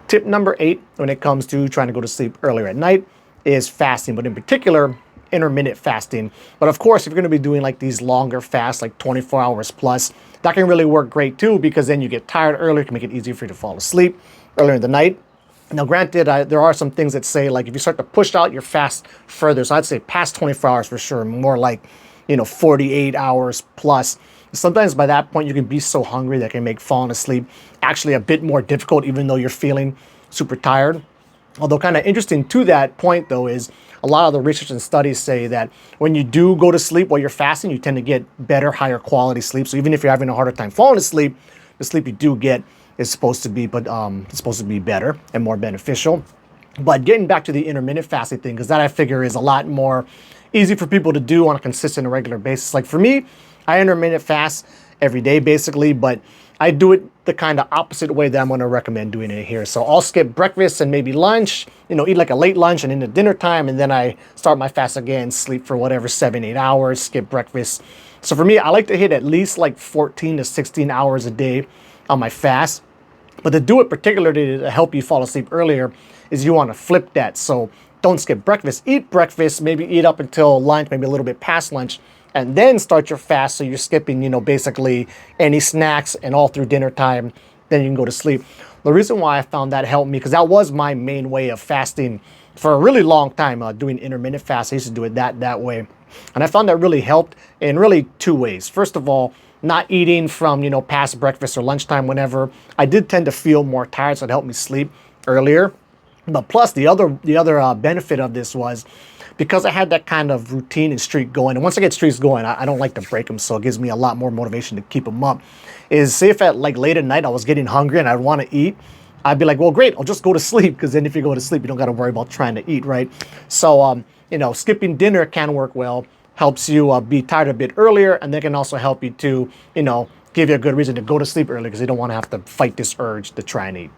tip number 8 when it comes to trying to go to sleep earlier at night is fasting, but in particular, intermittent fasting. But of course, if you're going to be doing like these longer fasts, like 24 hours plus, that can really work great too, because then you get tired earlier, it can make it easier for you to fall asleep earlier in the night. Now, granted, there are some things that say, like, if you start to push out your fast further, so I'd say past 24 hours for sure, more like, 48 hours plus. Sometimes by that point, you can be so hungry that can make falling asleep actually a bit more difficult, even though you're feeling super tired. Although kind of interesting to that point, though, is a lot of the research and studies say that when you do go to sleep while you're fasting, you tend to get better, higher quality sleep. So even if you're having a harder time falling asleep, the sleep you do get is supposed to be, it's supposed to be better and more beneficial. But getting back to the intermittent fasting thing, because that I figure is a lot more easy for people to do on a consistent and regular basis. Like for me, I intermittent fast every day basically, but I do it the kind of opposite way that I'm going to recommend doing it here. So I'll skip breakfast and maybe lunch, eat like a late lunch and into dinner time, and then I start my fast again, sleep for whatever 7-8 hours, skip breakfast. So for me, I like to hit at least like 14 to 16 hours a day on my fast. But to do it particularly to help you fall asleep earlier is you want to flip that. So don't skip breakfast. Eat breakfast, maybe eat up until lunch, maybe a little bit past lunch, and then start your fast. So you're skipping, basically any snacks and all through dinner time. Then you can go to sleep. The reason why I found that helped me, because that was my main way of fasting for a really long time, doing intermittent fast. I used to do it that way. And I found that really helped in really 2 ways. First of all, not eating from, past breakfast or lunchtime whenever. I did tend to feel more tired, so it helped me sleep earlier. But plus, the other benefit of this was because I had that kind of routine and streak going. And once I get streaks going, I don't like to break them, so it gives me a lot more motivation to keep them up. Is say if at like late at night I was getting hungry and I'd want to eat, I'd be like, well, great, I'll just go to sleep, because then if you go to sleep, you don't got to worry about trying to eat, right? So, skipping dinner can work well. Helps you be tired a bit earlier, and they can also help you to, give you a good reason to go to sleep early, because you don't want to have to fight this urge to try and eat.